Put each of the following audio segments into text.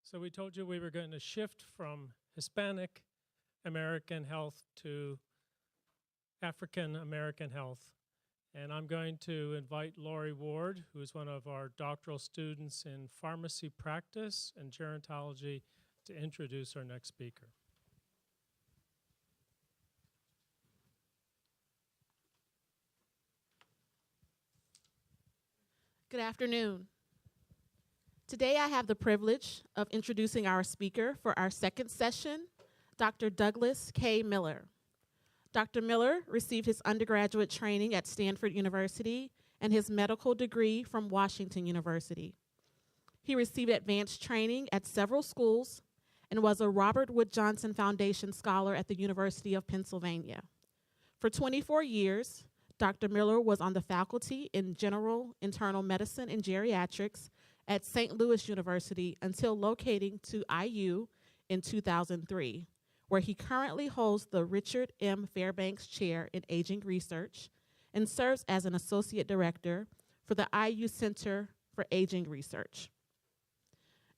So we told you we were going to shift from Hispanic American health to African American health. And I'm going to invite Lori Ward, who is one of our doctoral students in pharmacy practice and gerontology, to introduce our next speaker. Good afternoon. Today I have the privilege of introducing our speaker for our second session, Dr. Douglas K. Miller. Dr. Miller received his undergraduate training at Stanford University and his medical degree from Washington University. He received advanced training at several schools and was a Robert Wood Johnson Foundation Scholar at the University of Pennsylvania. For 24 years, Dr. Miller was on the faculty in general internal medicine and geriatrics at St. Louis University until locating to IU in 2003, where he currently holds the Richard M. Fairbanks Chair in Aging Research and serves as an associate director for the IU Center for Aging Research.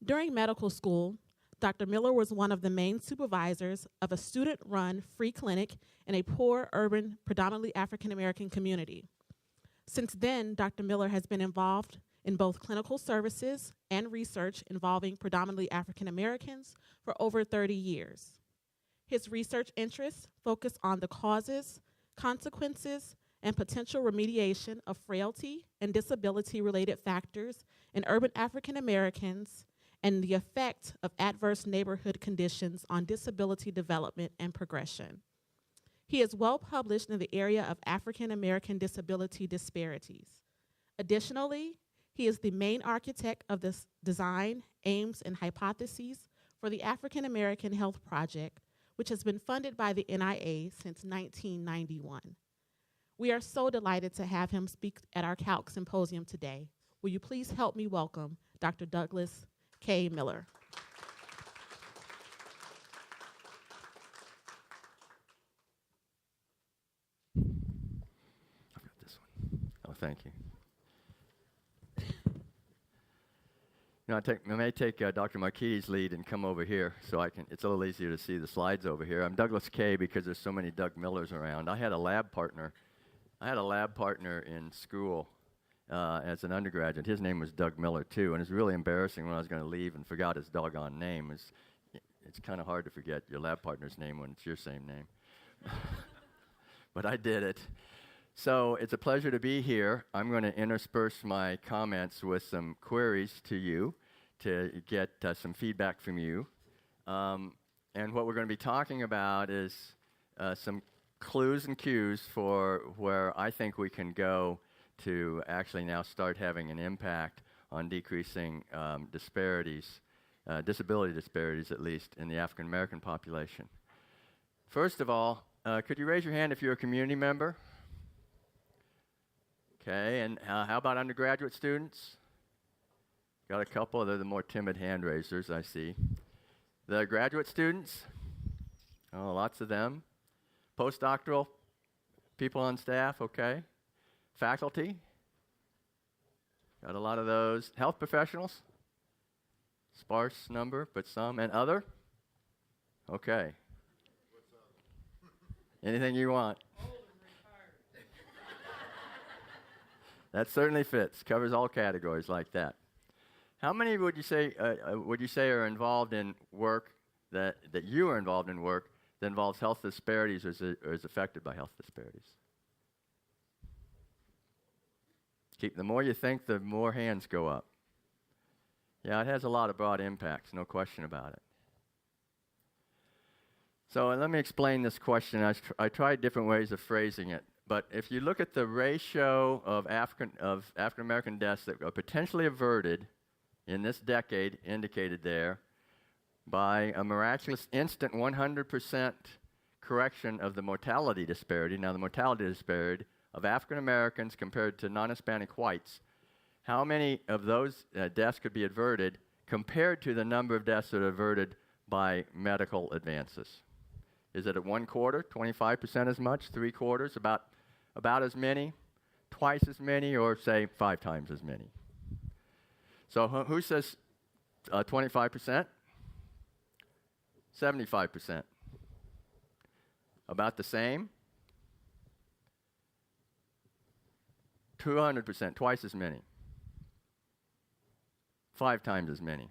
During medical school, Dr. Miller was one of the main supervisors of a student-run free clinic in a poor, urban, predominantly African-American community. Since then, Dr. Miller has been involved in both clinical services and research involving predominantly African-Americans for over 30 years. His research interests focus on the causes, consequences, and potential remediation of frailty and disability-related factors in urban African-Americans and the effect of adverse neighborhood conditions on disability development and progression. He is well published in the area of African American disability disparities. Additionally, he is the main architect of the design, aims, and hypotheses for the African American Health Project, which has been funded by the NIA since 1991. We are so delighted to have him speak at our CALC Symposium today. Will you please help me welcome Dr. Douglas K. Miller. I've got this one. Oh, thank you. I may take Dr. Marquis' lead and come over here so I can. It's a little easier to see the slides over here. I'm Douglas K. because there's so many Doug Millers around. I had a lab partner in school as an undergraduate. His name was Doug Miller too, and it's really embarrassing when I was going to leave and forgot his doggone name. It's kind of hard to forget your lab partner's name when it's your same name. But I did it. So it's a pleasure to be here. I'm going to intersperse my comments with some queries to you to get some feedback from you. And what we're going to be talking about is some clues and cues for where I think we can go to actually now start having an impact on decreasing disparities, disability disparities at least, in the African American population. First of all, could you raise your hand if you're a community member? Okay, and how about undergraduate students? Got a couple. They're the more timid hand raisers, I see. The graduate students? Oh, lots of them. Postdoctoral people on staff, okay. Faculty? Got a lot of those. Health professionals? Sparse number, but some. And other? Okay. What's up? Anything you want. That certainly fits. Covers all categories like that. How many would you say are involved in work that you are involved in work that involves health disparities or is affected by health disparities? The more you think, the more hands go up. Yeah, it has a lot of broad impacts, no question about it. So let me explain this question. I tried different ways of phrasing it. But if you look at the ratio of African American deaths that are potentially averted in this decade, indicated there, by a miraculous instant 100% correction of the mortality disparity. Now, the mortality disparity of African Americans compared to non-Hispanic whites, how many of those deaths could be averted compared to the number of deaths that are averted by medical advances? Is it at 1/4, 25% as much, 3/4, about as many, twice as many, or say 5 times as many? So who says 25%? 75%. About the same. 200%, twice as many. 5 times as many.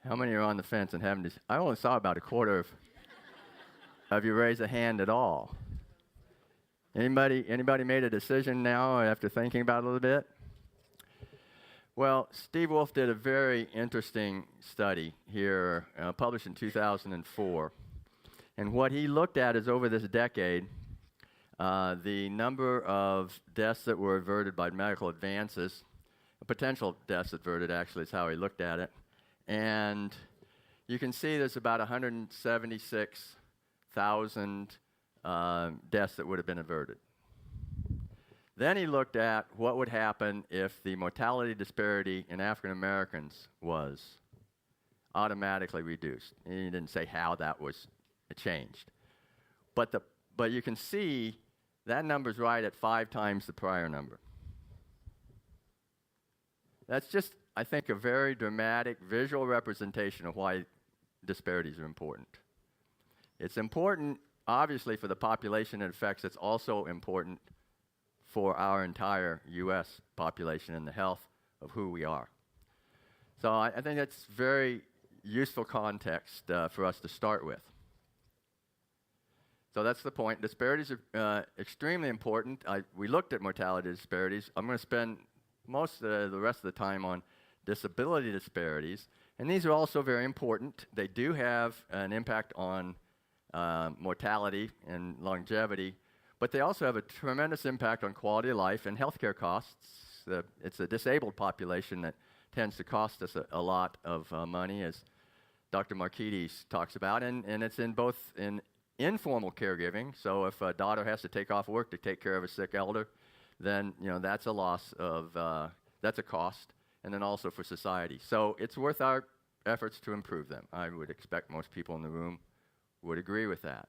How many are on the fence and haven't? I only saw about a quarter of you raise a hand at all. Anybody made a decision now after thinking about it a little bit? Well, Steve Wolf did a very interesting study here, published in 2004. And what he looked at is over this decade, the number of deaths that were averted by medical advances, potential deaths averted actually is how he looked at it. And you can see there's about 176,000 deaths that would have been averted. Then he looked at what would happen if the mortality disparity in African Americans was automatically reduced. And he didn't say how that was changed. But you can see that number's right at 5 times the prior number. That's just, I think, a very dramatic visual representation of why disparities are important. It's important, obviously, for the population it affects. It's also important for our entire U.S. population and the health of who we are. So I think that's very useful context for us to start with. So that's the point. Disparities are extremely important. We looked at mortality disparities. I'm going to spend most of the rest of the time on disability disparities. And these are also very important. They do have an impact on mortality and longevity, but they also have a tremendous impact on quality of life and healthcare costs. It's a disabled population that tends to cost us a lot of money, as Dr. Markides talks about, and it's in both in informal caregiving. So if a daughter has to take off work to take care of a sick elder, then that's a loss of that's a cost, and then also for society. So it's worth our efforts to improve them. I would expect most people in the room would agree with that.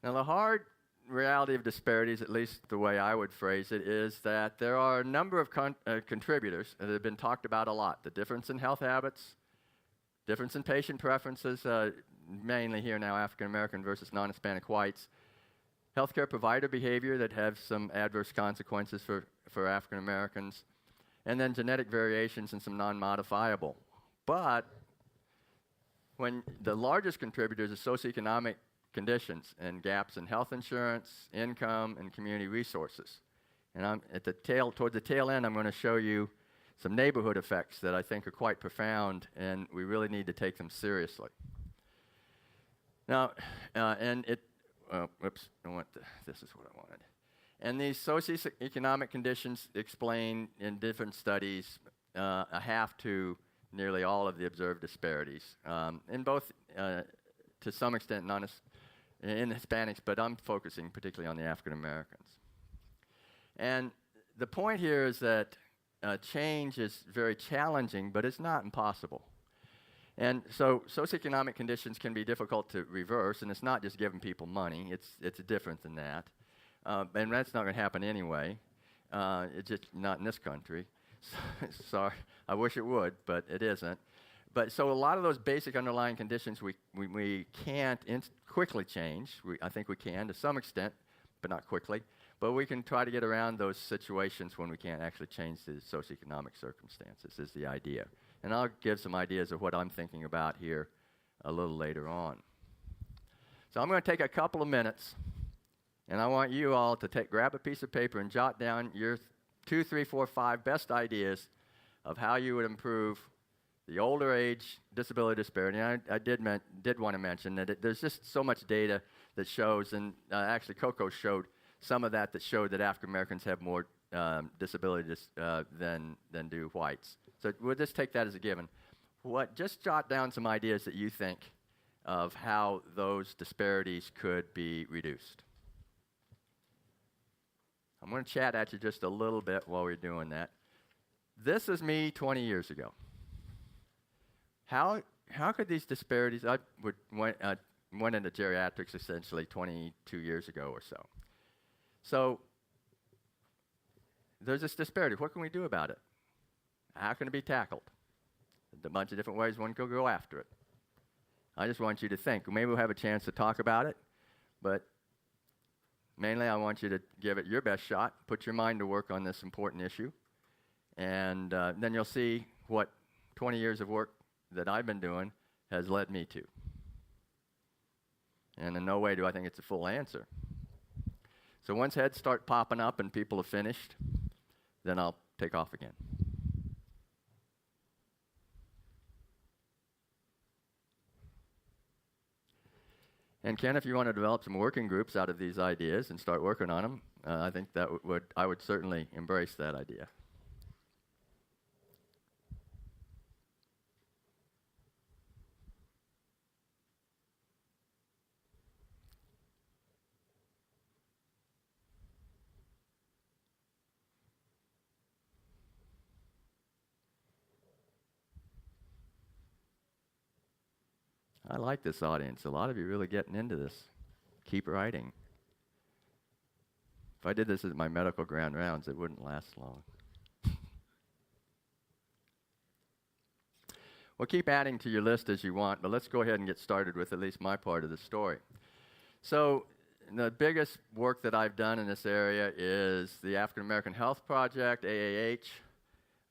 Now, the hard reality of disparities, at least the way I would phrase it, is that there are a number of contributors that have been talked about a lot. The difference in health habits, difference in patient preferences, mainly here now African American versus non-Hispanic whites, healthcare provider behavior that have some adverse consequences for African Americans, and then genetic variations and some non-modifiable. But when the largest contributors are socioeconomic conditions and gaps in health insurance, income, and community resources. And I'm toward the tail end, I'm going to show you some neighborhood effects that I think are quite profound, and we really need to take them seriously. Now, this is what I wanted. And these socioeconomic conditions explain in different studies a half to nearly all of the observed disparities, in both, to some extent, in Hispanics, but I'm focusing particularly on the African Americans. And the point here is that change is very challenging, but it's not impossible. And so socioeconomic conditions can be difficult to reverse, and it's not just giving people money. It's different than that. And that's not going to happen anyway. It's just not in this country. Sorry, I wish it would, but it isn't. But so a lot of those basic underlying conditions we can't quickly change. I think we can to some extent, but not quickly. But we can try to get around those situations when we can't actually change the socioeconomic circumstances, is the idea. And I'll give some ideas of what I'm thinking about here a little later on. So I'm going to take a couple of minutes, and I want you all to grab a piece of paper and jot down your 2, 3, 4, 5 best ideas of how you would improve the older age disability disparity. And I did want to mention that there's just so much data that shows, and actually Coco showed some of that showed that African Americans have more disabilities than do whites. So we'll just take that as a given. Just jot down some ideas that you think of how those disparities could be reduced. I'm going to chat at you just a little bit while we're doing that. This is me 20 years ago. How could these disparities? I went into geriatrics essentially 22 years ago or so. So there's this disparity. What can we do about it? How can it be tackled? There's a bunch of different ways one could go after it. I just want you to think. Maybe we'll have a chance to talk about it, but mainly I want you to give it your best shot, put your mind to work on this important issue, and then you'll see what 20 years of work that I've been doing has led me to. And in no way do I think it's a full answer. So once heads start popping up and people have finished, then I'll take off again. And Ken, if you want to develop some working groups out of these ideas and start working on them, I think that I would certainly embrace that idea. I like this audience. A lot of you really getting into this. Keep writing. If I did this at my medical grand rounds, it wouldn't last long. Well, keep adding to your list as you want, but let's go ahead and get started with at least my part of the story. So the biggest work that I've done in this area is the African American Health Project, AAH,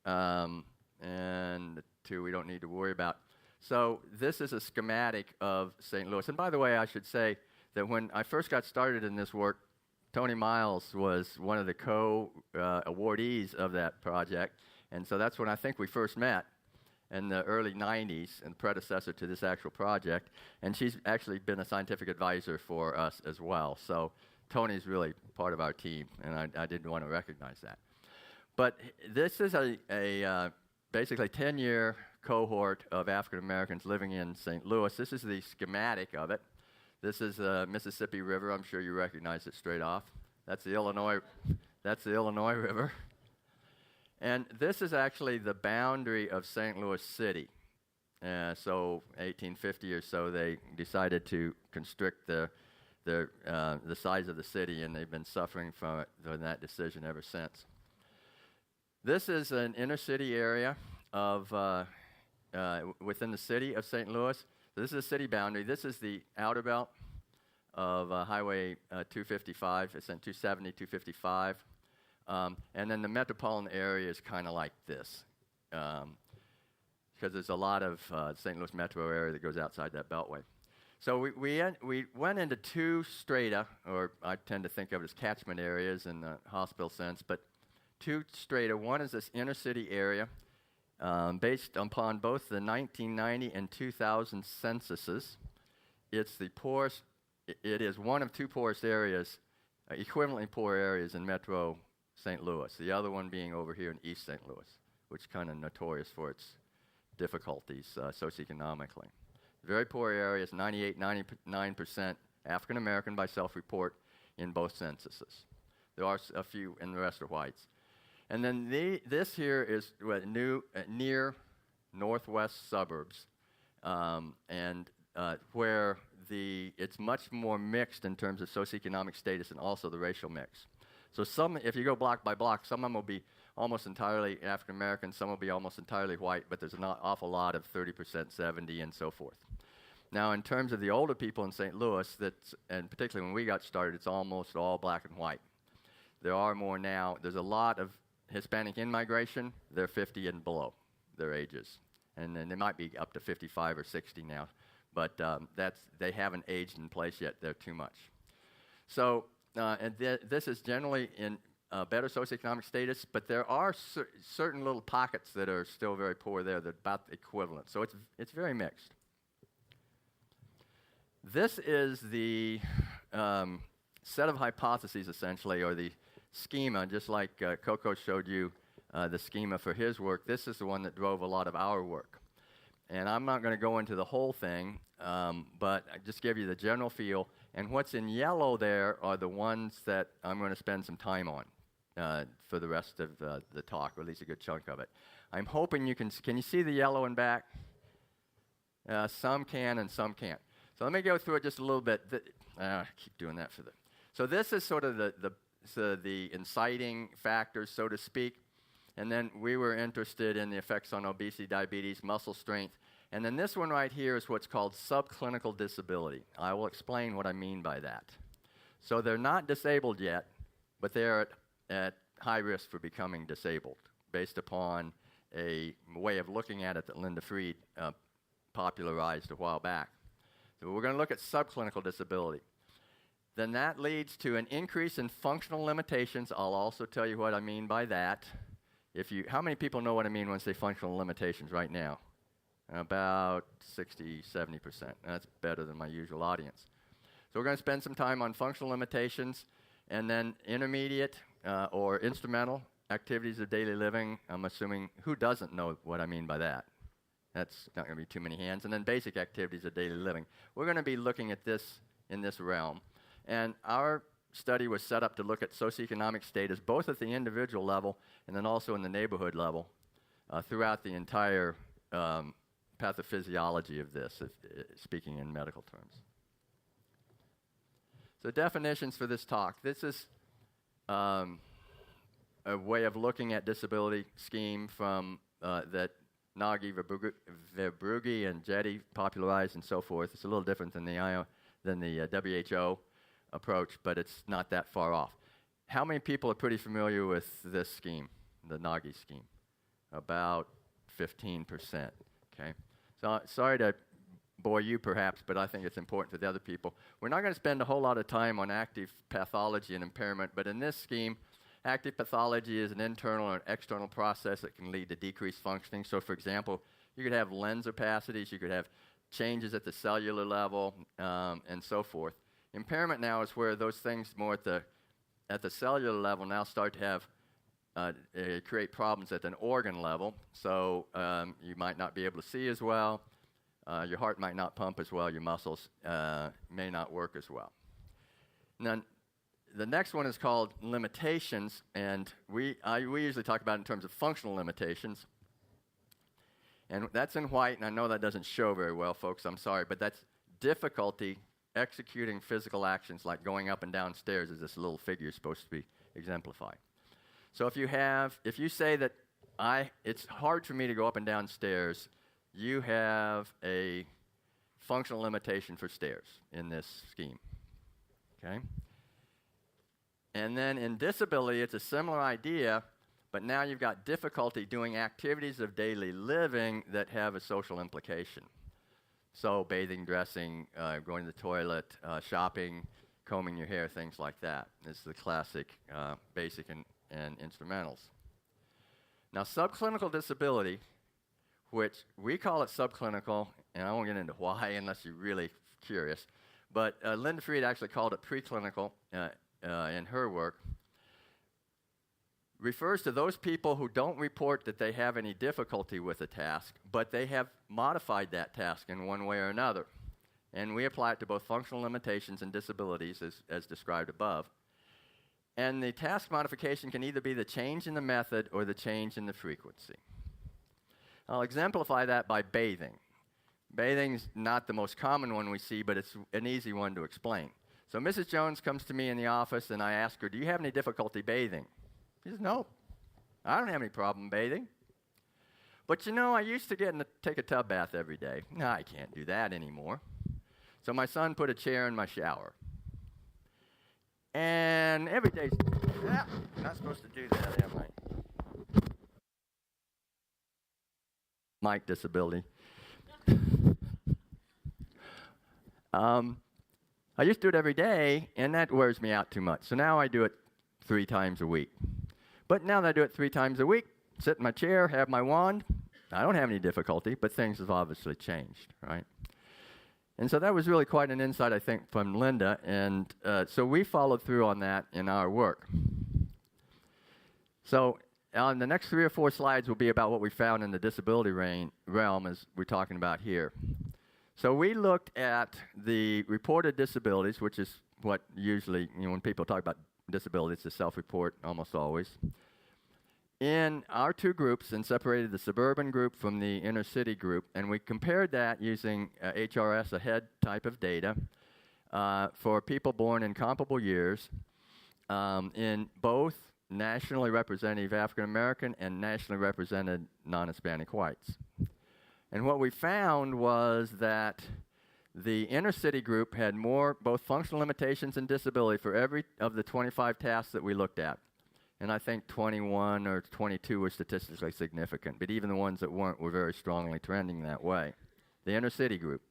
and the two we don't need to worry about. So this is a schematic of St. Louis. And by the way, I should say that when I first got started in this work, Tony Miles was one of the co-awardees of that project. And so that's when I think we first met in the early 90s, and predecessor to this actual project. And she's actually been a scientific advisor for us as well. So Tony's really part of our team, and I did want to recognize that. But this is a basically 10-year cohort of African Americans living in St. Louis. This is the schematic of it. This is the Mississippi River. I'm sure you recognize it straight off. That's the Illinois River. And this is actually the boundary of St. Louis City. So 1850 or so, they decided to constrict the size of the city, and they've been suffering from that decision ever since. This is an inner city area of within the city of St. Louis. This is a city boundary. This is the outer belt of Highway 255. It's in 270, 255. And then the metropolitan area is kind of like this, because there's a lot of St. Louis metro area that goes outside that beltway. So we went into two strata, or I tend to think of it as catchment areas in the hospital sense, but two strata. One is this inner city area, based upon both the 1990 and 2000 censuses. It's the poorest. It is one of two poorest areas, equivalently poor areas in Metro St. Louis. The other one being over here in East St. Louis, which is kind of notorious for its difficulties socioeconomically. Very poor areas, 99% African American by self-report in both censuses. There are a few, and the rest are whites. And then this here is near northwest suburbs, and where it's much more mixed in terms of socioeconomic status and also the racial mix. So if you go block by block, some of them will be almost entirely African American, some will be almost entirely white, but there's an awful lot of 30%, 70, and so forth. Now, in terms of the older people in St. Louis, and particularly when we got started, it's almost all black and white. There are more now. There's a lot of Hispanic in-migration. They're 50 and below their ages. And then they might be up to 55 or 60 now. But they haven't aged in place yet. They're too much. So this is generally in better socioeconomic status, but there are certain little pockets that are still very poor there. They're about equivalent. So it's very mixed. This is the set of hypotheses, essentially, or the schema, just like Coco showed you the schema for his work. This is the one that drove a lot of our work. And I'm not going to go into the whole thing, but I just give you the general feel. And what's in yellow there are the ones that I'm going to spend some time on for the rest of the talk, or at least a good chunk of it. I'm hoping you can you see the yellow in back? Some can and some can't. So let me go through it just a little bit. I keep doing that for So this is sort of the inciting factors, so to speak. And then we were interested in the effects on obesity, diabetes, muscle strength, And then this one right here is what's called subclinical disability. I will explain what I mean by that. So they're not disabled yet, but they're at high risk for becoming disabled based upon a way of looking at it that Linda Fried popularized a while back. So we're going to look at subclinical disability. Then that leads to an increase in functional limitations. I'll also tell you what I mean by that. How many people know what I mean when I say functional limitations right now? About 60, 70%. That's better than my usual audience. So we're going to spend some time on functional limitations, and then intermediate or instrumental activities of daily living. I'm assuming, who doesn't know what I mean by that? That's not going to be too many hands. And then basic activities of daily living. We're going to be looking at this in this realm. And our study was set up to look at socioeconomic status, both at the individual level and then also in the neighborhood level, throughout the entire pathophysiology of this, speaking in medical terms. So definitions for this talk. This is a way of looking at disability scheme from that Nagy, Verbrugge, and Jetty popularized and so forth. It's a little different than the WHO approach, but it's not that far off. How many people are pretty familiar with this scheme, the Nagy scheme? About 15%, okay? So sorry to bore you perhaps, but I think it's important for the other people. We're not going to spend a whole lot of time on active pathology and impairment, but in this scheme, active pathology is an internal or an external process that can lead to decreased functioning. So for example, you could have lens opacities, you could have changes at the cellular level, and so forth. Impairment now is where those things more at the cellular level now start to have create problems at an organ level. So you might not be able to see as well, your heart might not pump as well, your muscles may not work as well. And then the next one is called limitations, and we usually talk about it in terms of functional limitations. And that's in white, and I know that doesn't show very well, folks, I'm sorry, but that's difficulty executing physical actions like going up and down stairs, as this little figure is supposed to be exemplified. So if you say that it's hard for me to go up and down stairs, you have a functional limitation for stairs in this scheme, okay? And then in disability, it's a similar idea, but now you've got difficulty doing activities of daily living that have a social implication. So bathing, dressing, going to the toilet, shopping, combing your hair, things like that. This is the classic basic and instrumentals. Now subclinical disability, which we call it subclinical, and I won't get into why unless you're really curious, but Linda Fried actually called it preclinical in her work, refers to those people who don't report that they have any difficulty with a task, but they have modified that task in one way or another. And we apply it to both functional limitations and disabilities as described above. And the task modification can either be the change in the method or the change in the frequency. I'll exemplify that by bathing. Bathing's not the most common one we see, but it's an easy one to explain. So Mrs. Jones comes to me in the office and I ask her, do you have any difficulty bathing? She says, no, I don't have any problem bathing. But you know, I used to take a tub bath every day. No, I can't do that anymore. So my son put a chair in my shower. And every day, I'm not supposed to do that, am I? Mic disability. I used to do it every day, and that wears me out too much. So now I do it 3 times a week. But now that I do it 3 times a week, sit in my chair, have my wand, I don't have any difficulty, but things have obviously changed, right? And so that was really quite an insight, I think, from Linda, and so we followed through on that in our work. So on the next 3 or 4 slides will be about what we found in the disability realm, as we're talking about here. So we looked at the reported disabilities, which is what usually, when people talk about disabilities, it's a self-report almost always, in our 2 groups, and separated the suburban group from the inner city group, and we compared that using HRS, a head type of data, for people born in comparable years in both nationally representative African American and nationally represented non-Hispanic whites. And what we found was that the inner city group had more both functional limitations and disability for every of the 25 tasks that we looked at. And I think 21 or 22 were statistically significant, but even the ones that weren't were very strongly trending that way. The inner city group.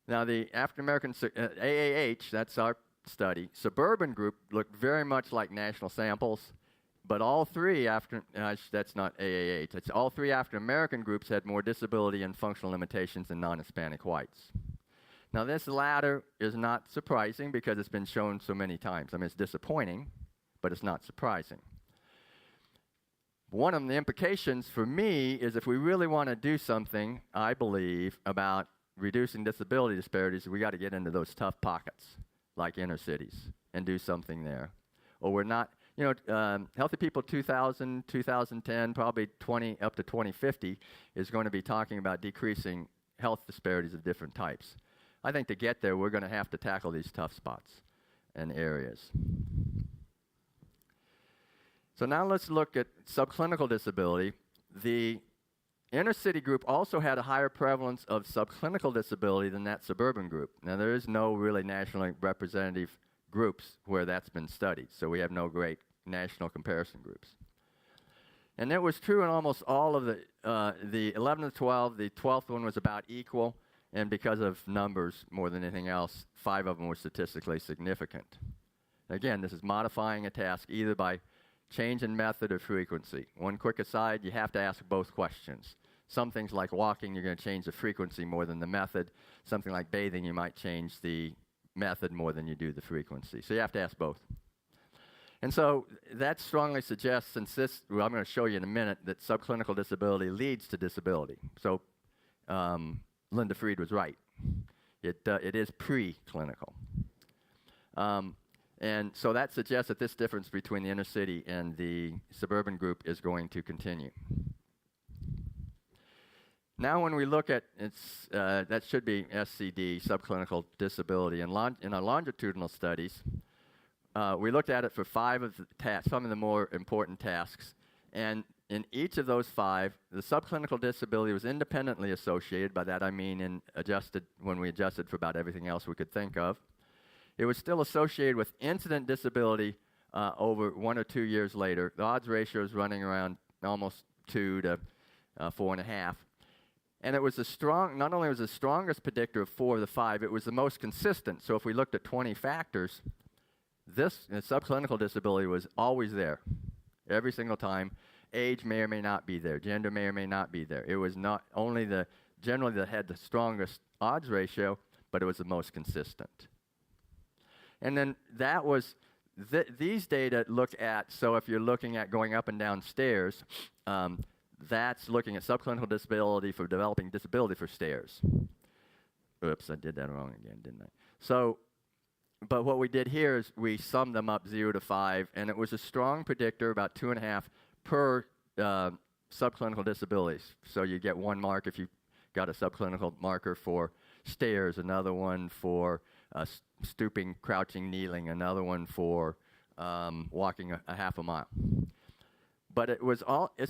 Now the African American, AAH, that's our study, suburban group looked very much like national samples, but all three that's not AAH, it's all three African American groups had more disability and functional limitations than non-Hispanic whites. Now this latter is not surprising because it's been shown so many times. I mean, it's disappointing, but it's not surprising. One of the implications for me is if we really want to do something, I believe, about reducing disability disparities, we got to get into those tough pockets, like inner cities, and do something there. Or we're not, Healthy People 2000, 2010, probably up to 2050 is going to be talking about decreasing health disparities of different types. I think to get there, we're going to have to tackle these tough spots and areas. So now let's look at subclinical disability. The inner city group also had a higher prevalence of subclinical disability than that suburban group. Now there is no really nationally representative groups where that's been studied, so we have no great national comparison groups. And that was true in almost all of the 11 to 12. The 12th one was about equal, and because of numbers more than anything else, 5 of them were statistically significant. Again, this is modifying a task either by change in method or frequency. One quick aside, you have to ask both questions. Some things like walking, you're going to change the frequency more than the method. Something like bathing, you might change the method more than you do the frequency. So you have to ask both. And so that strongly suggests, since this, well, I'm going to show you in a minute, that subclinical disability leads to disability. So Linda Fried was right. It is preclinical. And so that suggests that this difference between the inner city and the suburban group is going to continue. Now when we look at, that should be SCD, subclinical disability. In our longitudinal studies, we looked at it for 5 of the tasks, some of the more important tasks. And in each of those 5, the subclinical disability was independently associated. By that I mean when we adjusted for about everything else we could think of. It was still associated with incident disability over 1 or 2 years later. The odds ratio is running around almost 2 to 4.5. And it was not only was the strongest predictor of 4 of the 5, it was the most consistent. So if we looked at 20 factors, this subclinical disability was always there, every single time. Age may or may not be there. Gender may or may not be there. It was not only generally that had the strongest odds ratio, but it was the most consistent. And then that was, these data look at, so if you're looking at going up and down stairs, that's looking at subclinical disability for developing disability for stairs. Oops, I did that wrong again, didn't I? So, but what we did here is we summed them up 0 to 5, and it was a strong predictor, about 2.5 per subclinical disabilities. So you get 1 mark if you got a subclinical marker for stairs, another one for stooping, crouching, kneeling, another one for walking a half a mile. But it was all, I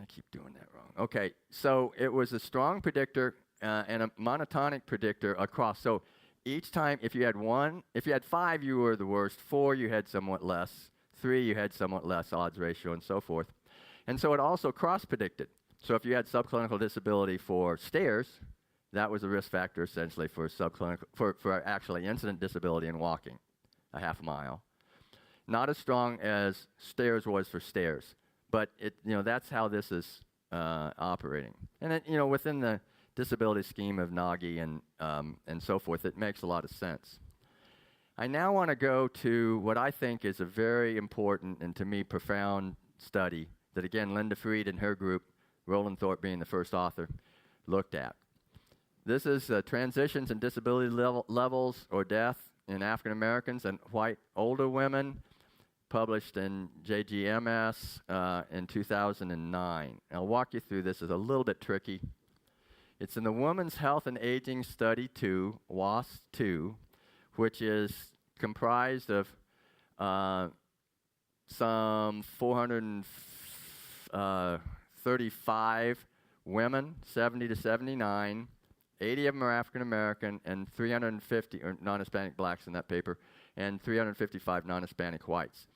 keep doing that wrong. Okay, so it was a strong predictor and a monotonic predictor across. So each time, if you had 5, you were the worst. 4, you had somewhat less. 3, you had somewhat less odds ratio, and so forth. And so it also cross-predicted. So if you had subclinical disability for stairs, that was a risk factor essentially for for actually incident disability in walking a half mile. Not as strong as stairs was for stairs, but that's how this is operating. And it, within the disability scheme of NAGI and so forth, it makes a lot of sense. I now want to go to what I think is a very important and to me profound study that again Linda Fried and her group, Roland Thorpe being the first author, looked at. This is transitions in disability levels or death in African Americans and white older women, published in JGMS in 2009. I'll walk you through this. It's a little bit tricky. It's in the Women's Health and Aging Study 2, WAS2, which is comprised of some 435 women, 70 to 79, 80 of them are African American, and 350 or non-Hispanic blacks in that paper, and 355 non-Hispanic whites.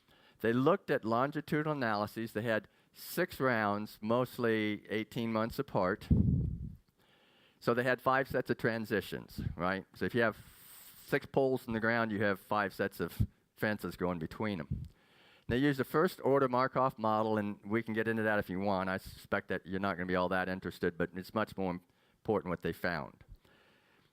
They looked at longitudinal analyses. They had 6 rounds, mostly 18 months apart. So they had 5 sets of transitions, right? So if you have 6 poles in the ground, you have 5 sets of fences going between them. They used a first-order Markov model, and we can get into that if you want. I suspect that you're not going to be all that interested, but it's much more important what they found.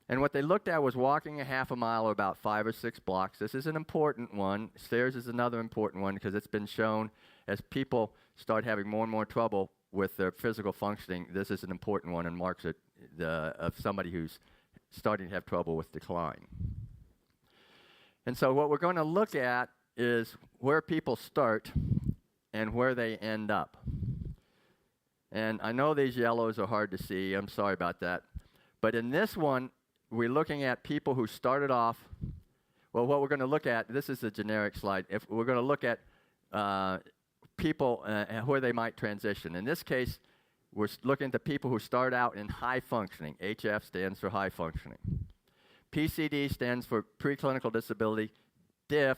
And what they looked at was walking a half a mile or about 5 or 6 blocks. This is an important one. Stairs is another important one because it's been shown as people start having more and more trouble with their physical functioning, this is an important one and marks it of somebody who's starting to have trouble with decline. And so what we're going to look at is where people start and where they end up. And I know these yellows are hard to see. I'm sorry about that. But in this one, we're looking at people who started off. Well, what we're going to look at, this is a generic slide. If we're going to look at people where they might transition. In this case, we're looking at the people who start out in high functioning. HF stands for high functioning. PCD stands for preclinical disability. DIF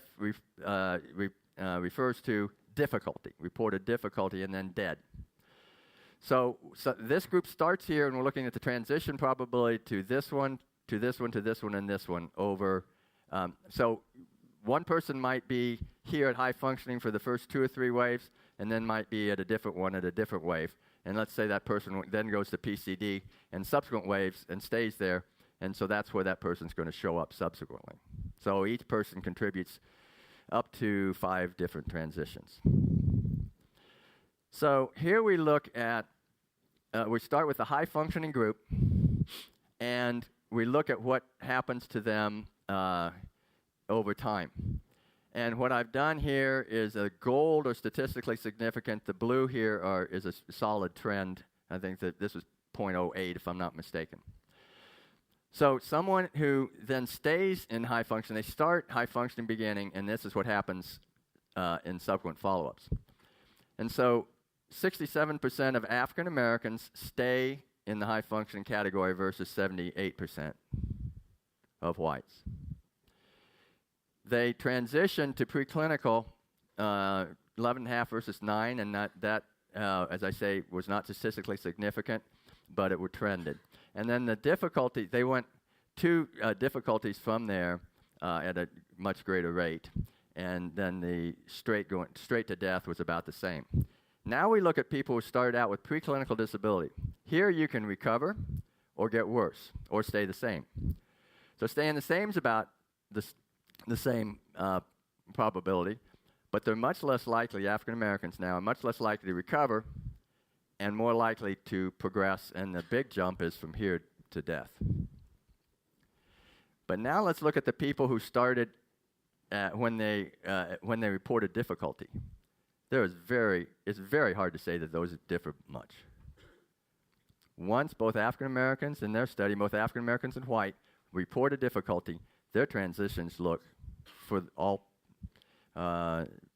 refers to difficulty, reported difficulty, and then dead. So this group starts here, and we're looking at the transition probability to this one, to this one, to this one, and this one over. So one person might be here at high functioning for the first 2 or 3 waves, and then might be at a different one at a different wave. And let's say that person then goes to PCD and subsequent waves and stays there, and so that's where that person's going to show up subsequently. So each person contributes up to 5 different transitions. So here we look at, we start with the high functioning group, and we look at what happens to them over time. And what I've done here is a gold or statistically significant. The blue here is a solid trend. I think that this was 0.08 if I'm not mistaken. So someone who then stays in high function, they start high functioning beginning, and this is what happens in subsequent follow-ups. And so 67% of African Americans stay in the high functioning category versus 78% of whites. They transition to preclinical 11.5 versus 9, and that as I say, was not statistically significant, but it were trended. And then the difficulty, they went 2 difficulties from there at a much greater rate, and then the straight to death was about the same. Now we look at people who started out with preclinical disability. Here you can recover or get worse or stay the same. So staying the same is about the same probability, but they're much less likely, African Americans now, are much less likely to recover and more likely to progress, and the big jump is from here to death. But now let's look at the people who started when they reported difficulty. It's very hard to say that those differ much. Once both African Americans in their study, both African Americans and white, reported difficulty, their transitions look, for all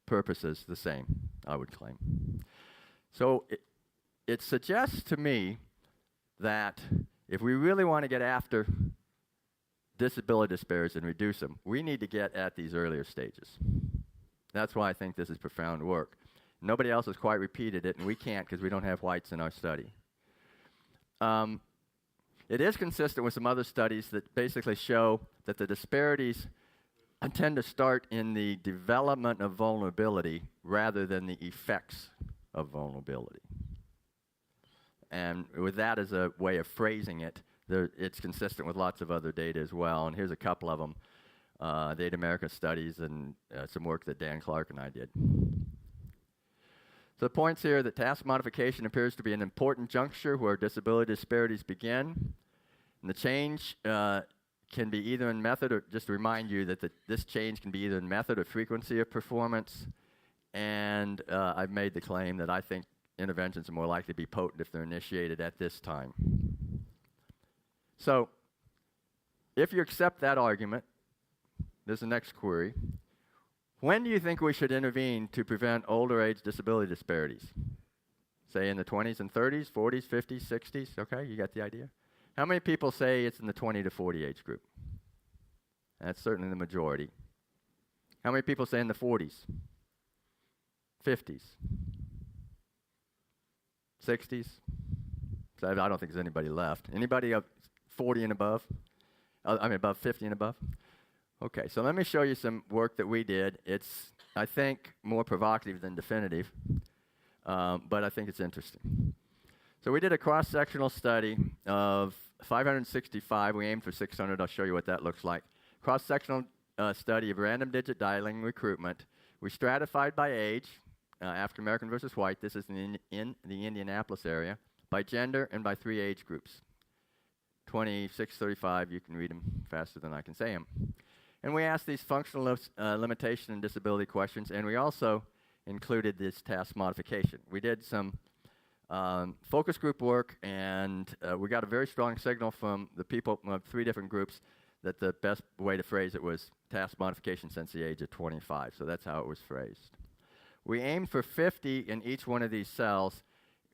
purposes, the same, I would claim. So it suggests to me that if we really want to get after disability disparities and reduce them, we need to get at these earlier stages. That's why I think this is profound work. Nobody else has quite repeated it, and we can't because we don't have whites in our study. It is consistent with some other studies that basically show that the disparities tend to start in the development of vulnerability rather than the effects of vulnerability. And with that as a way of phrasing it, it's consistent with lots of other data as well. And here's a couple of them, Data America studies and some work that Dan Clark and I did. So the points here that task modification appears to be an important juncture where disability disparities begin. And the change can be either in method or, just to remind you that this change can be either in method or frequency of performance. And I've made the claim that I think interventions are more likely to be potent if they're initiated at this time. So if you accept that argument, there's the next query. When do you think we should intervene to prevent older age disability disparities? say in the 20s and 30s, 40s, 50s, 60s? Okay, you got the idea? How many people say it's in the 20 to 40 age group? That's certainly the majority. How many people say in the 40s, 50s, 60s? So I don't think there's anybody left. Anybody up 40 and above? Above 50 and above? Okay, so let me show you some work that we did. It's, I think, more provocative than definitive, but I think it's interesting. So we did a cross-sectional study of 565. We aimed for 600. I'll show you what that looks like. Cross-sectional study of random digit dialing recruitment. We stratified by age, African American versus white. This is in the Indianapolis area. By gender and by 3 age groups. 26, 35, you can read them faster than I can say them. And we asked these functional limitation and disability questions, and we also included this task modification. We did some focus group work, and we got a very strong signal from the people of 3 different groups that the best way to phrase it was task modification since the age of 25. So that's how it was phrased. We aimed for 50 in each one of these cells.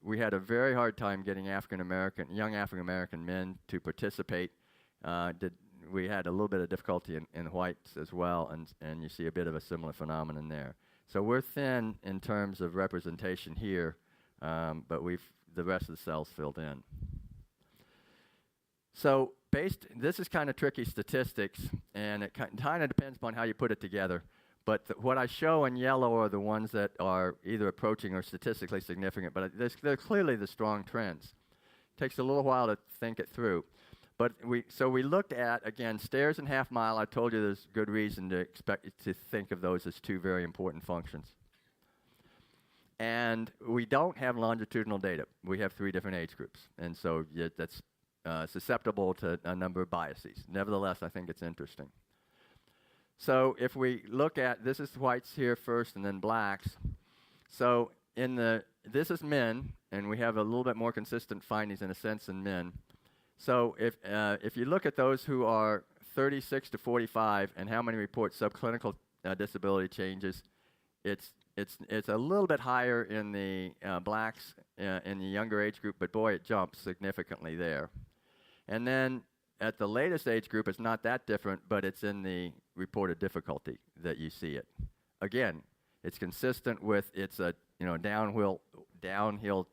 We had a very hard time getting young African American men to participate. We had a little bit of difficulty in whites as well, and you see a bit of a similar phenomenon there. So we're thin in terms of representation here, but the rest of the cells filled in. So this is kind of tricky statistics, and it kind of depends upon how you put it together. But what I show in yellow are the ones that are either approaching or statistically significant, but they're clearly the strong trends. It takes a little while to think it through. But we looked at, again, stairs and half mile. I told you there's good reason to think of those as 2 very important functions. And we don't have longitudinal data. We have 3 different age groups, and so that's susceptible to a number of biases. Nevertheless, I think it's interesting. So if we look at, this is whites here first and then blacks. So this is men, and we have a little bit more consistent findings in a sense in men. So if you look at those who are 36 to 45 and how many report subclinical disability changes, it's a little bit higher in the blacks in the younger age group, but boy, it jumps significantly there. And then at the latest age group, it's not that different, but it's in the reported difficulty that you see it. Again, it's consistent with it's a downhill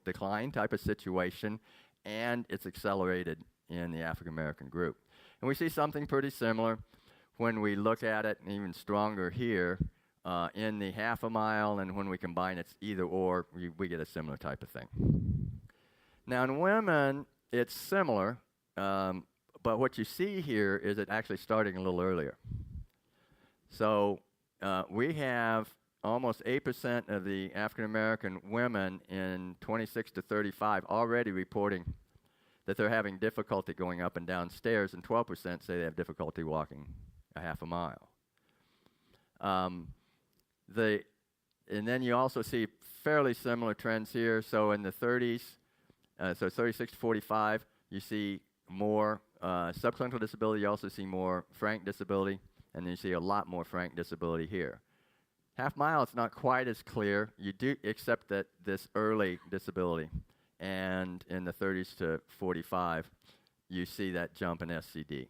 decline type of situation, and it's accelerated in the African American group. And we see something pretty similar when we look at it, and even stronger here in the half a mile, and when we combine it's either or, we get a similar type of thing. Now in women, it's similar, but what you see here is it actually starting a little earlier. So we have almost 8% of the African American women in 26 to 35 already reporting that they're having difficulty going up and down stairs, and 12% say they have difficulty walking a half a mile. And then you also see fairly similar trends here. So in the 30s, so 36 to 45, you see more subclinical disability. You also see more frank disability, and then you see a lot more frank disability here. Half mile, it's not quite as clear. You do accept that this early disability. And in the 30s to 45, you see that jump in SCD.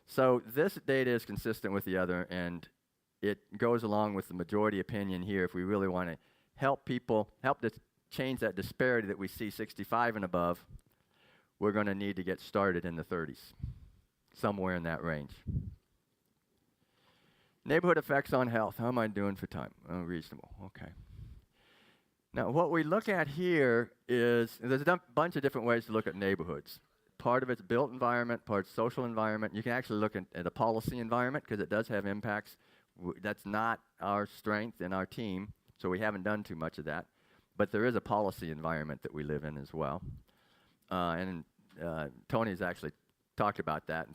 So this data is consistent with the other, and it goes along with the majority opinion here. If we really want to help people, change that disparity that we see 65 and above, we're going to need to get started in the 30s, somewhere in that range. Neighborhood effects on health. How am I doing for time? Oh, reasonable. Okay. Now, what we look at here is there's a bunch of different ways to look at neighborhoods. Part of it's built environment, part social environment. You can actually look at a policy environment because it does have impacts. That's not our strength in our team, so we haven't done too much of that. But there is a policy environment that we live in as well. And Tony's actually talked about that and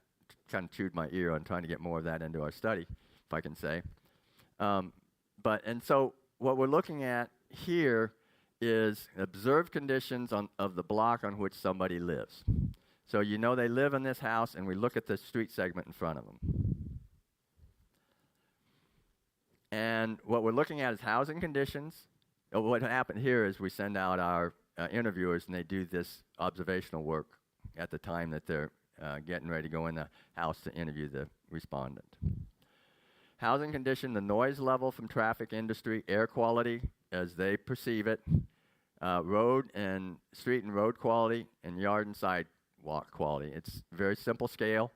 kind of chewed my ear on trying to get more of that into our study, if I can say. And so what we're looking at here is observed conditions of the block on which somebody lives. So they live in this house, and we look at the street segment in front of them. And what we're looking at is housing conditions, what happened here is we send out our interviewers, and they do this observational work at the time that they're getting ready to go in the house to interview the respondent. Housing condition, the noise level from traffic, industry, air quality as they perceive it, road and street and road quality, and yard and sidewalk quality. It's a very simple scale,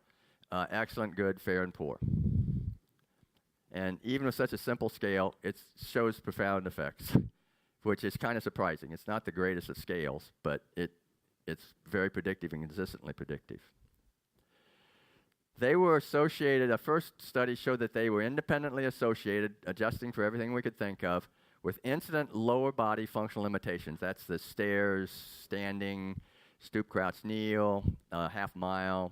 excellent, good, fair, and poor. And even with such a simple scale, it shows profound effects, which is kind of surprising. It's not the greatest of scales, but it's very predictive and consistently predictive. They were associated, a first study showed that they were independently associated, adjusting for everything we could think of, with incident lower body functional limitations. That's the stairs, standing, stoop, crouch, kneel, half mile,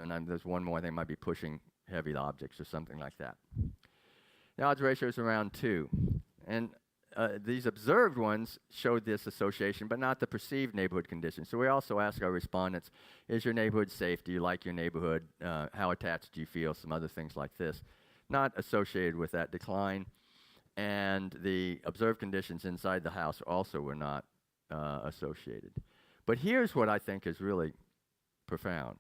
and there's one more, they might be pushing heavy objects or something like that. The odds ratio is around 2. And these observed ones showed this association, but not the perceived neighborhood conditions. So we also ask our respondents, is your neighborhood safe? Do you like your neighborhood? How attached do you feel? Some other things like this. Not associated with that decline. And the observed conditions inside the house also were not associated. But here's what I think is really profound.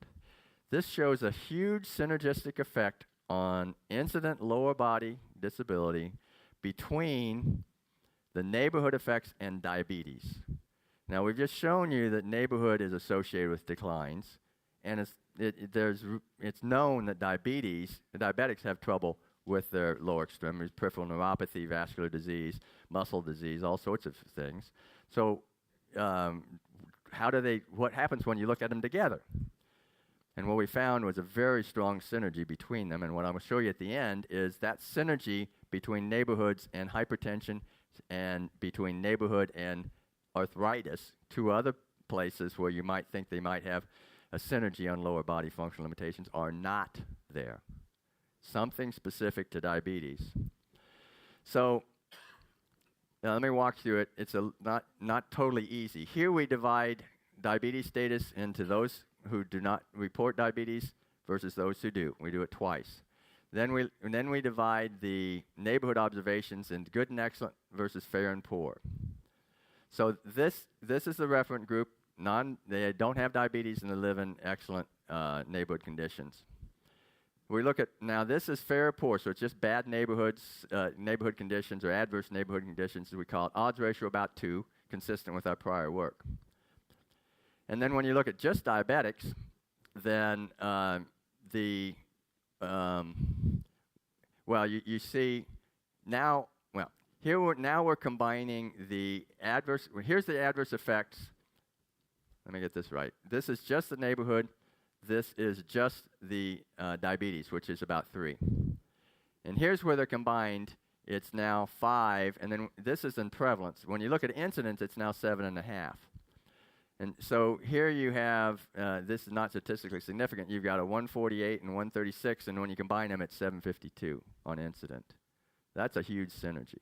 This shows a huge synergistic effect on incident lower body disability between the neighborhood effects and diabetes. Now, we've just shown you that neighborhood is associated with declines, and it's known that diabetics have trouble with their lower extremities, peripheral neuropathy, vascular disease, muscle disease, all sorts of things. So what happens when you look at them together? And what we found was a very strong synergy between them. And what I'm going to show you at the end is that synergy between neighborhoods and hypertension and between neighborhood and arthritis, 2 other places where you might think they might have a synergy on lower body functional limitations, are not there. Something specific to diabetes. So now let me walk through it. It's not totally easy. Here we divide diabetes status into those who do not report diabetes versus those who do. We do it twice. Then we divide the neighborhood observations into good and excellent versus fair and poor. So this is the referent group. They don't have diabetes and they live in excellent neighborhood conditions. We look at, now this is fair or poor, so it's just bad neighborhoods, neighborhood conditions or adverse neighborhood conditions, as we call it. Odds ratio about 2, consistent with our prior work. And then when you look at just diabetics, then you see now, now we're combining the adverse, here's the adverse effects. Let me get this right. This is just the neighborhood. This is just the diabetes, which is about 3. And here's where they're combined. It's now 5, and then this is in prevalence. When you look at incidence, it's now 7.5. And so here you have, this is not statistically significant, you've got a 148 and 136, and when you combine them, it's 752 on incident. That's a huge synergy.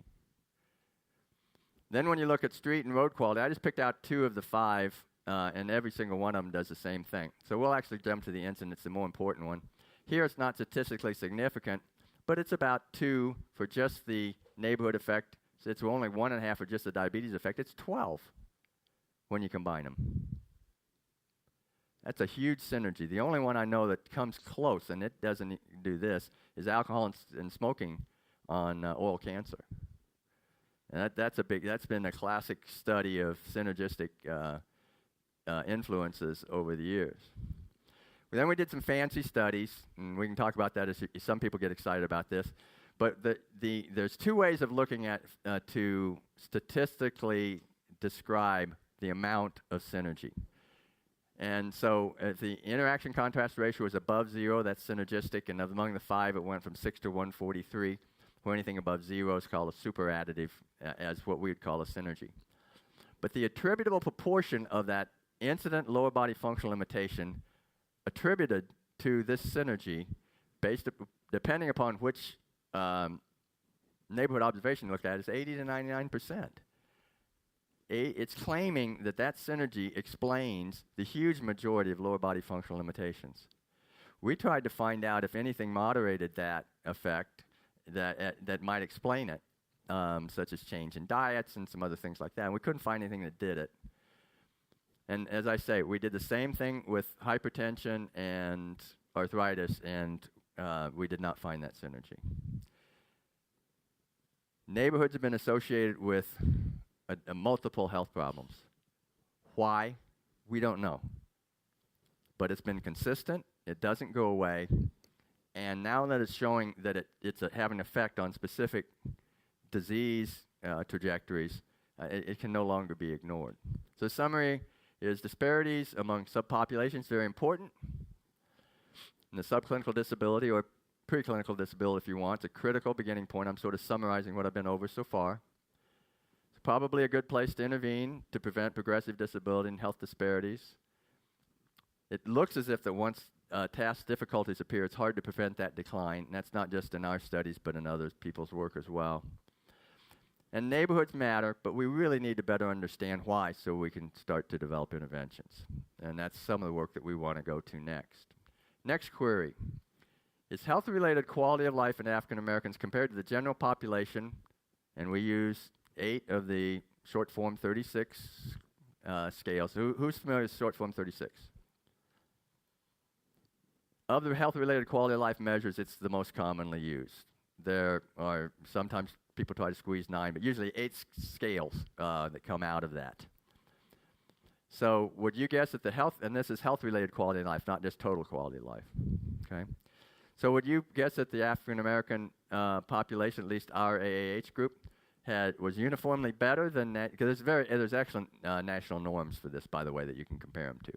Then when you look at street and road quality, I just picked out 2 of the 5, and every single one of them does the same thing. So we'll actually jump to the incidence, the more important one. Here it's not statistically significant, but it's about 2 for just the neighborhood effect. So it's only 1.5 for just the diabetes effect. It's 12. When you combine them. That's a huge synergy. The only one I know that comes close, and it doesn't do this, is alcohol and smoking on oral cancer. And that's been a classic study of synergistic influences over the years. Then we did some fancy studies, and we can talk about that as some people get excited about this. But there's 2 ways of looking at to statistically describe the amount of synergy. And so if the interaction contrast ratio is above 0, that's synergistic, and among the 5, it went from 6 to 143, where anything above 0 is called a superadditive, as what we would call a synergy. But the attributable proportion of that incident lower body functional limitation attributed to this synergy, depending upon which neighborhood observation you looked at, is 80 to 99%. It's claiming that synergy explains the huge majority of lower body functional limitations. We tried to find out if anything moderated that effect that might explain it, such as change in diets and some other things like that. And we couldn't find anything that did it. And as I say, we did the same thing with hypertension and arthritis, and we did not find that synergy. Neighborhoods have been associated with multiple health problems. Why? We don't know. But it's been consistent. It doesn't go away. And now that it's showing that it's having an effect on specific disease trajectories, it can no longer be ignored. So summary is disparities among subpopulations very important. And the subclinical disability, or preclinical disability if you want, it's a critical beginning point. I'm sort of summarizing what I've been over so far. It's probably a good place to intervene to prevent progressive disability and health disparities. It looks as if that once task difficulties appear, it's hard to prevent that decline. And that's not just in our studies, but in other people's work as well. And neighborhoods matter, but we really need to better understand why so we can start to develop interventions. And that's some of the work that we want to go to next. Next query. Is health-related quality of life in African Americans compared to the general population, and we use 8 of the short form 36 scales. Who's familiar with short form 36? Of the health-related quality of life measures, it's the most commonly used. There are sometimes people try to squeeze 9, but usually 8 scales that come out of that. So would you guess that the health, and this is health-related quality of life, not just total quality of life, okay? So would you guess that the African-American population, at least our AAH group, was uniformly better than that? Because there's excellent national norms for this, by the way, that you can compare them to.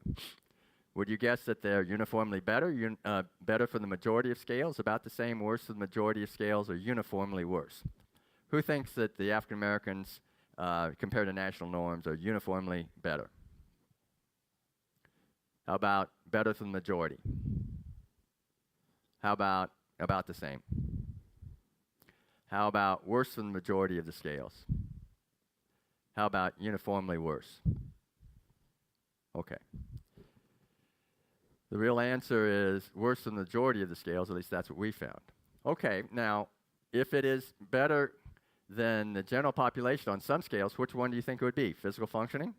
Would you guess that they're uniformly better, better for the majority of scales, about the same, worse for the majority of scales, or uniformly worse? Who thinks that the African Americans, compared to national norms, are uniformly better? How about better for the majority? How about the same? How about worse than the majority of the scales? How about uniformly worse? Okay. The real answer is worse than the majority of the scales, at least that's what we found. Okay, now, if it is better than the general population on some scales, which one do you think it would be? Physical functioning?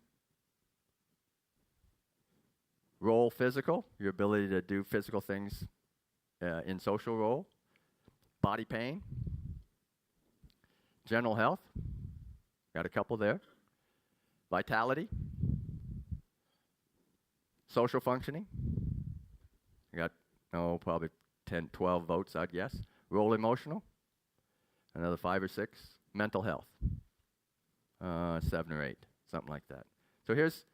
Role physical, your ability to do physical things in social role? Body pain? General health? Got a couple there. Vitality? Social functioning? You got, probably 10, 12 votes, I'd guess. Role emotional? Another 5 or 6. Mental health? 7 or 8, something like that. So here's,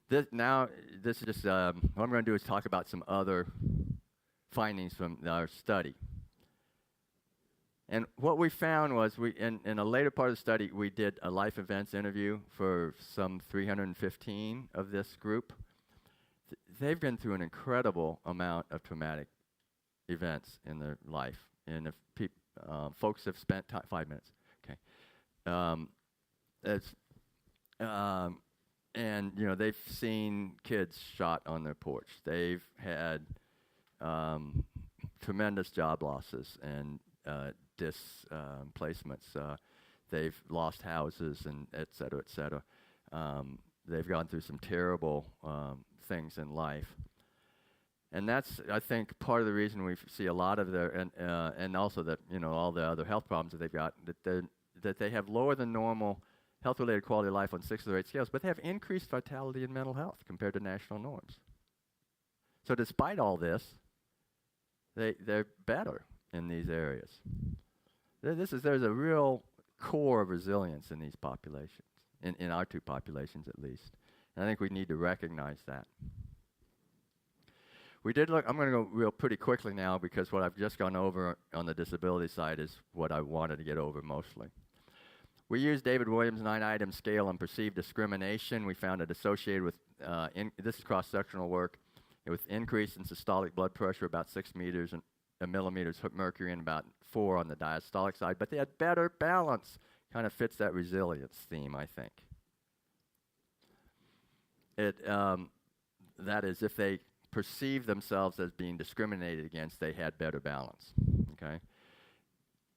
this is just, what I'm going to do is talk about some other findings from our study. And what we found was, in a later part of the study, we did a life events interview for some 315 of this group. They've been through an incredible amount of traumatic events in their life. And if folks have spent 5 minutes, okay. And, they've seen kids shot on their porch. They've had tremendous job losses and displacements. They've lost houses, and et cetera, et cetera. They've gone through some terrible things in life. And that's, I think, part of the reason we see a lot of their, and also that, all the other health problems that they've got, that they have lower than normal health-related quality of life on 6 of the 8 scales, but they have increased vitality and mental health compared to national norms. So despite all this, they're better in these areas. There's a real core of resilience in these populations, in our 2 populations at least. And I think we need to recognize that. We did look, I'm going to go real pretty quickly now because what I've just gone over on the disability side is what I wanted to get over mostly. We used David Williams' 9-item scale on perceived discrimination. We found it associated with, this is cross-sectional work, with increase in systolic blood pressure about 6 millimeters of mercury and about 4 on the diastolic side. But they had better balance. Kind of fits that resilience theme, I think. That is, if they perceive themselves as being discriminated against, they had better balance, okay?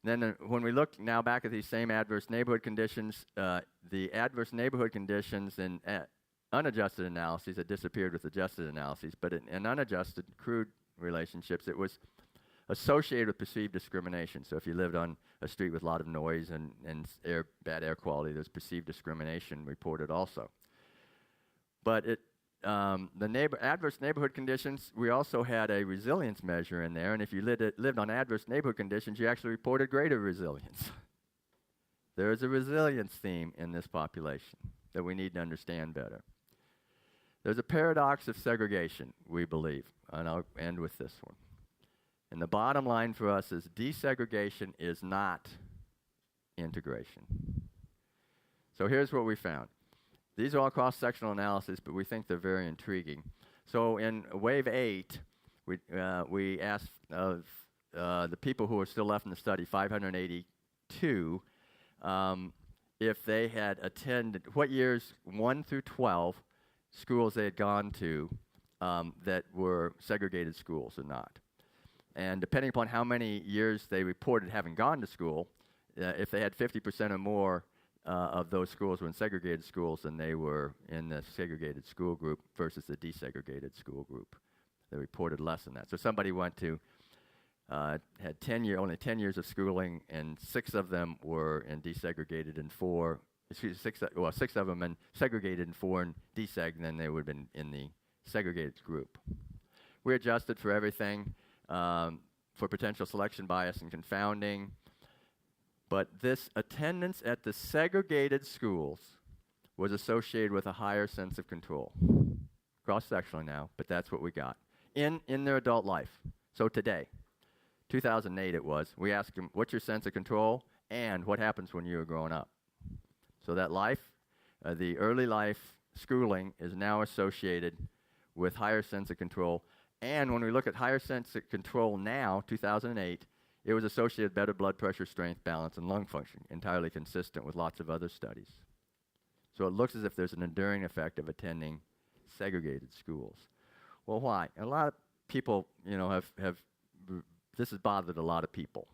Then when we look now back at these same adverse neighborhood conditions, the adverse neighborhood conditions in unadjusted analyses had disappeared with adjusted analyses, but in unadjusted crude relationships, it was associated with perceived discrimination. So if you lived on a street with a lot of noise and bad air quality, there's perceived discrimination reported also. But the adverse neighborhood conditions, we also had a resilience measure in there, and if you lived on adverse neighborhood conditions, you actually reported greater resilience. There is a resilience theme in this population that we need to understand better. There's a paradox of segregation, we believe, and I'll end with this one. And the bottom line for us is desegregation is not integration. So here's what we found. These are all cross-sectional analyses, but we think they're very intriguing. So in wave 8, we asked of the people who are still left in the study, 582, if they had attended, what years 1 through 12 schools they had gone to that were segregated schools or not. And depending upon how many years they reported having gone to school, if they had 50% or more of those schools were in segregated schools, then they were in the segregated school group versus the desegregated school group. They reported less than that. So somebody went to, had only 10 years of schooling, and 6 of them were in desegregated and 6 of them in segregated and 4 in deseg, and then they would have been in the segregated group. We adjusted for everything, for potential selection bias and confounding. But this attendance at the segregated schools was associated with a higher sense of control. Cross-sectionally now, but that's what we got. In their adult life. So today, 2008 it was, we asked them, what's your sense of control and what happens when you were growing up? So that life, the early life schooling is now associated with higher sense of control. And when we look at higher sense of control now, 2008, it was associated with better blood pressure, strength, balance, and lung function, entirely consistent with lots of other studies. So it looks as if there's an enduring effect of attending segregated schools. Well, why? A lot of people, this has bothered a lot of people.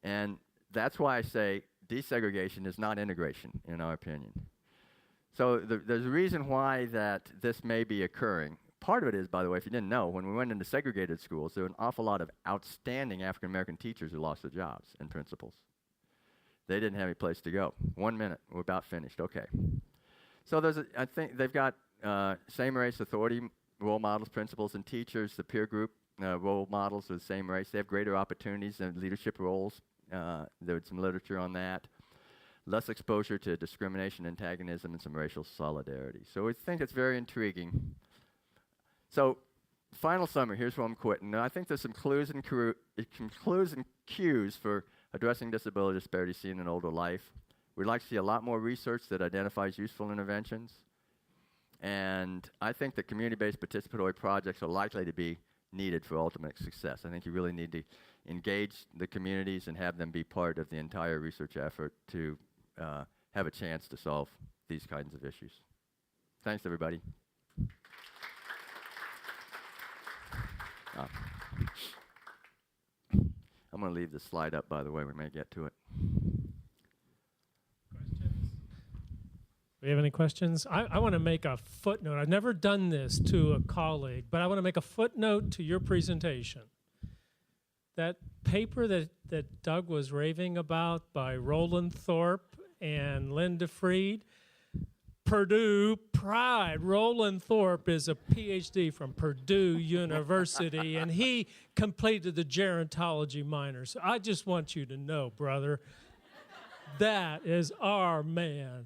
And that's why I say desegregation is not integration, in our opinion. So there's a reason why that this may be occurring. Part of it is, by the way, if you didn't know, when we went into segregated schools, there were an awful lot of outstanding African-American teachers who lost their jobs and principals. They didn't have any place to go. 1 minute, we're about finished. Okay. So I think they've got same race authority role models, principals, and teachers. The peer group role models are the same race. They have greater opportunities and leadership roles. There was some literature on that. Less exposure to discrimination, antagonism, and some racial solidarity. So we think it's very intriguing. So, final summary, here's where I'm quitting. Now, I think there's some clues and cues for addressing disability disparities seen in older life. We'd like to see a lot more research that identifies useful interventions. And I think that community-based participatory projects are likely to be needed for ultimate success. I think you really need to engage the communities and have them be part of the entire research effort to have a chance to solve these kinds of issues. Thanks, everybody. I'm going to leave this slide up, by the way. We may get to it. Questions? Do we have any questions? I want to make a footnote. I've never done this to a colleague, but I want to make a footnote to your presentation. That paper that Doug was raving about by Roland Thorpe and Linda Freed, Purdue pride. Roland Thorpe is a PhD from Purdue University, and he completed the gerontology minor. So I just want you to know, brother, that is our man.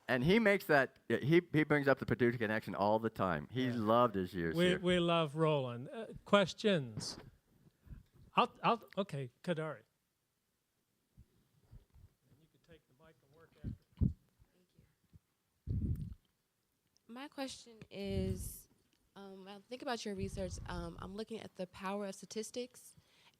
And he makes that, he brings up the Purdue connection all the time. He loved his years here. We love Roland. Questions? Okay, Kadari. My question is, I think about your research. I'm looking at the power of statistics,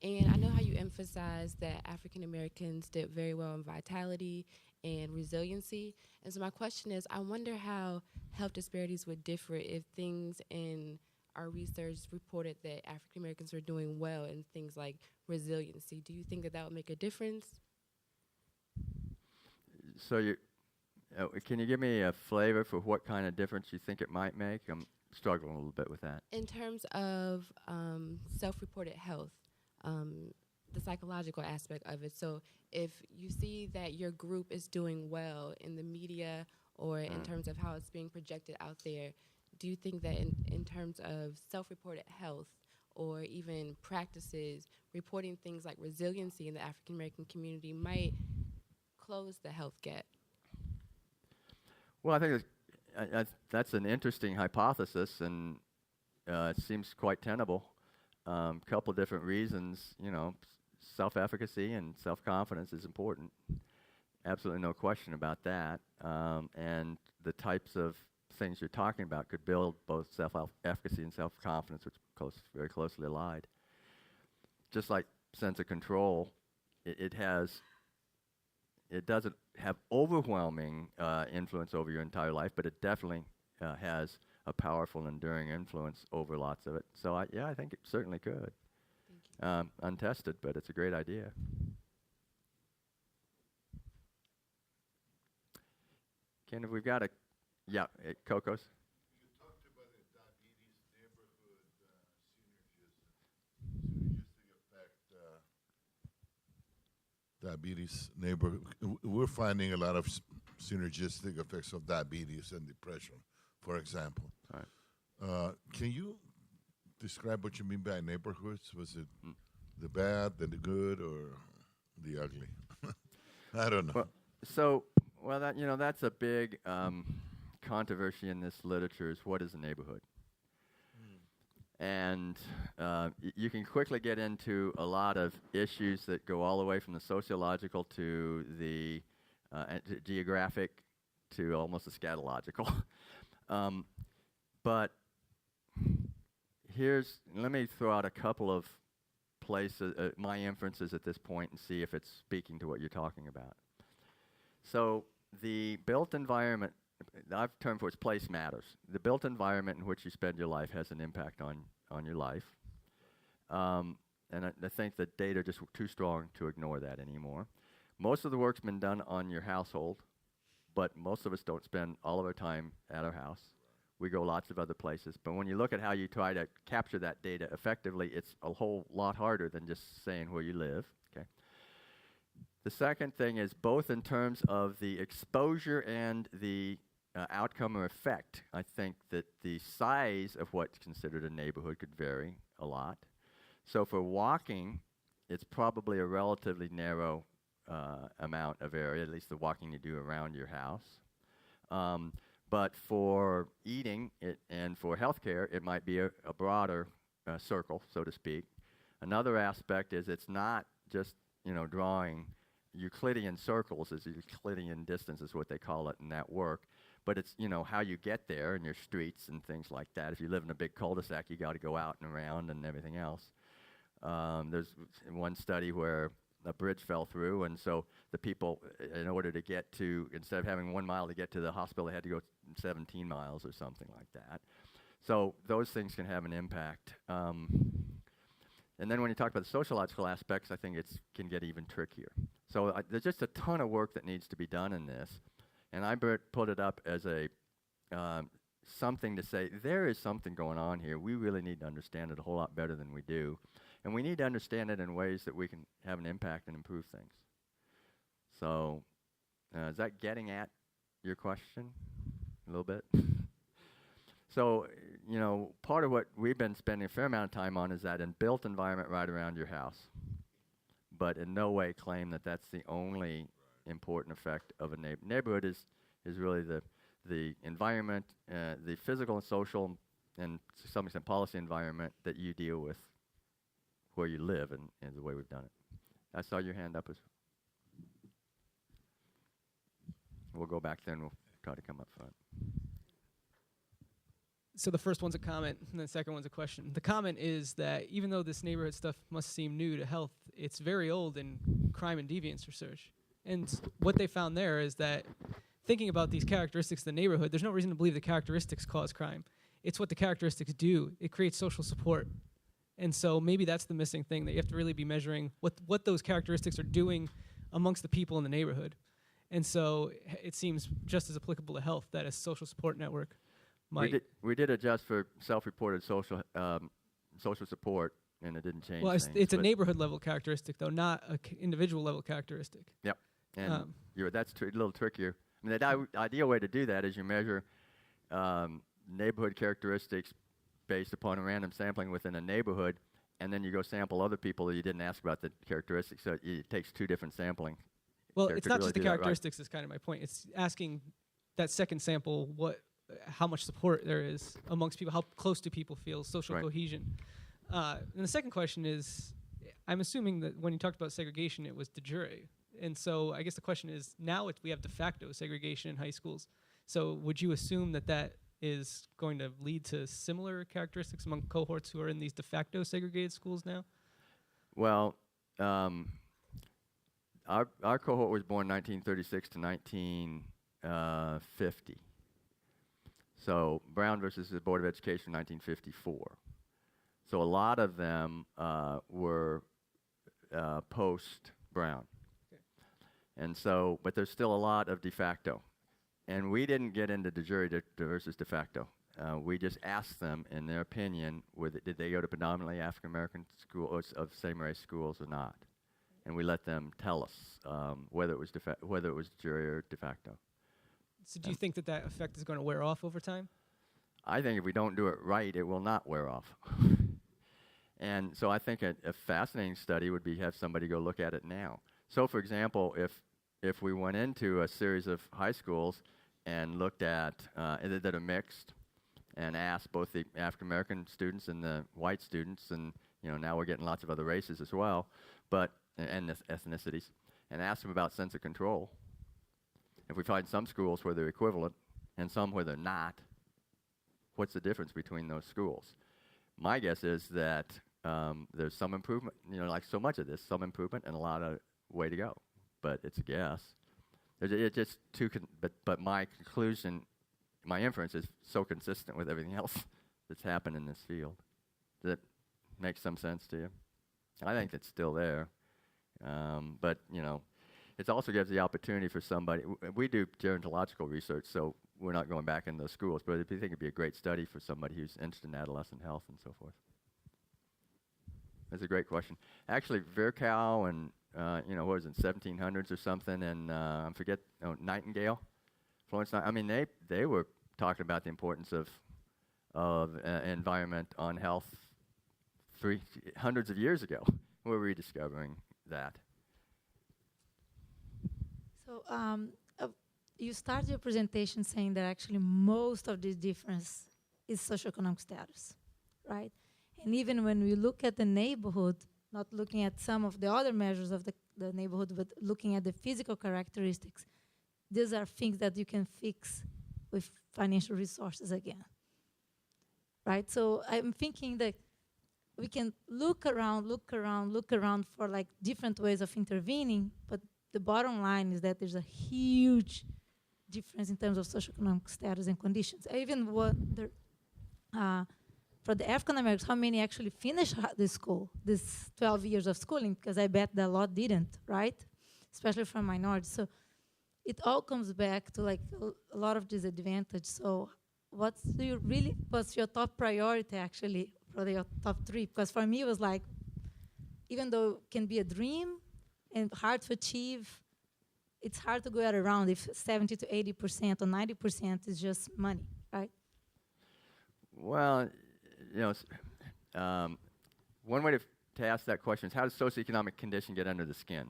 and I know how you emphasize that African Americans did very well in vitality and resiliency. And so my question is, I wonder how health disparities would differ if things in our research reported that African Americans are doing well in things like resiliency. Do you think that would make a difference? So can you give me a flavor for what kind of difference you think it might make? I'm struggling a little bit with that. In terms of self-reported health, the psychological aspect of it. So if you see that your group is doing well in the media or in terms of how it's being projected out there, do you think that in terms of self-reported health or even practices, reporting things like resiliency in the African American community might close the health gap? Well, I think that's an interesting hypothesis, and it seems quite tenable. Couple of different reasons, self-efficacy and self-confidence is important. Absolutely no question about that. And the types of things you're talking about could build both self-efficacy and self-confidence, which are very closely allied. Just like sense of control, it doesn't have overwhelming influence over your entire life, but it definitely has a powerful, enduring influence over lots of it. So, I think it certainly could. Thank you. Untested, but it's a great idea. Ken, have we got Cocos? You talked about the diabetes neighborhood synergistic effect. Diabetes neighborhood. We're finding a lot of synergistic effects of diabetes and depression, for example. All right. Can you describe what you mean by neighborhoods? Was it the bad, the good, or the ugly? I don't know. That's a big controversy in this literature is what is a neighborhood? And you can quickly get into a lot of issues that go all the way from the sociological to the geographic to almost the scatological. But let me throw out a couple of places, my inferences at this point, and see if it's speaking to what you're talking about. So the built environment, I've termed for its place matters. The built environment in which you spend your life has an impact on your life. And I think the data are just too strong to ignore that anymore. Most of the work's been done on your household, but most of us don't spend all of our time at our house. We go lots of other places. But when you look at how you try to capture that data effectively, it's a whole lot harder than just saying where you live. Okay. The second thing is both in terms of the exposure and the outcome or effect, I think that the size of what's considered a neighborhood could vary a lot. So for walking, it's probably a relatively narrow amount of area, at least the walking you do around your house. But for eating and for healthcare, it might be a broader circle, so to speak. Another aspect is it's not just drawing Euclidean circles, as Euclidean distance is what they call it in that work. But it's how you get there and your streets and things like that. If you live in a big cul-de-sac, you got to go out and around and everything else. There's one study where a bridge fell through, and so the people, in order to get to, instead of having 1 mile to get to the hospital, they had to go 17 miles or something like that. So those things can have an impact. And then when you talk about the sociological aspects, I think it can get even trickier. So there's just a ton of work that needs to be done in this. And I put it up as a something to say, there is something going on here. We really need to understand it a whole lot better than we do. And we need to understand it in ways that we can have an impact and improve things. So is that getting at your question a little bit? So, part of what we've been spending a fair amount of time on is that built environment right around your house. But in no way claim that that's the only important effect of a neighborhood. Is really the environment, the physical and social, and to some extent policy environment that you deal with where you live, and the way we've done it. I saw your hand up. We'll go back there and we'll try to come up front. So the first one's a comment, and the second one's a question. The comment is that even though this neighborhood stuff must seem new to health, it's very old in crime and deviance research. And what they found there is that thinking about these characteristics of the neighborhood, there's no reason to believe the characteristics cause crime. it's what the characteristics do. It creates social support. And so maybe that's the missing thing, that you have to really be measuring what those characteristics are doing amongst the people in the neighborhood. And so it seems just as applicable to health that a social support network might. We did adjust for self-reported social support, and it didn't change. Well, things, it's a neighborhood level characteristic, though, not an individual level characteristic. Yep, and that's a little trickier. I mean, the ideal way to do that is you measure neighborhood characteristics based upon a random sampling within a neighborhood, and then you go sample other people that you didn't ask about the characteristics. So it takes two different sampling. Well, it's not just the characteristics is kind of my point. It's asking that second sample how much support there is amongst people, how close do people feel, social cohesion. And the second question is, I'm assuming that when you talked about segregation, it was de jure. And so I guess the question is, now we have de facto segregation in high schools. So would you assume that is going to lead to similar characteristics among cohorts who are in these de facto segregated schools now? Well, our cohort was born 1936 to 1950. So Brown versus the Board of Education, 1954. So a lot of them were post-Brown. Okay. And so, but there's still a lot of de facto. And we didn't get into de jure versus de facto. We just asked them, in their opinion, did they go to predominantly African-American schools of same-race schools or not? And we let them tell us whether it was de jure or de facto. So do you think that effect is going to wear off over time? I think if we don't do it right, it will not wear off. And so I think a fascinating study would be have somebody go look at it now. So, for example, if we went into a series of high schools and looked at that are mixed and asked both the African-American students and the white students, and now we're getting lots of other races as well, and ethnicities, and asked them about sense of control. If we find some schools where they're equivalent and some where they're not, what's the difference between those schools? My guess is that there's some improvement, like so much of this, some improvement and a lot of way to go. But it's a guess. It's just but my conclusion, my inference is so consistent with everything else that's happened in this field. Does that make some sense to you? I think it's still there. But, it also gives the opportunity for somebody. We do gerontological research, so we're not going back in those schools, but I think it'd be a great study for somebody who's interested in adolescent health and so forth. That's a great question. Actually, Virchow and, what was it, 1700s or something, and I forget, Nightingale, Florence Nightingale, they were talking about the importance of environment on health hundreds of years ago. We're rediscovering that. So you started your presentation saying that actually most of the difference is socioeconomic status, right? And even when we look at the neighborhood, not looking at some of the other measures of the neighborhood, but looking at the physical characteristics, these are things that you can fix with financial resources again, right? So I'm thinking that we can look around for like different ways of intervening, but the bottom line is that there's a huge difference in terms of socioeconomic status and conditions. I even wonder, for the African Americans, how many actually finish the school, this 12 years of schooling, because I bet that a lot didn't, right? Especially for minorities. So it all comes back to like a lot of disadvantage. So what's your top priority actually for your top three? Because for me it was like, even though it can be a dream and hard to achieve, it's hard to go around if 70 to 80% or 90% is just money, right? Well, one way to ask that question is, how does socioeconomic condition get under the skin?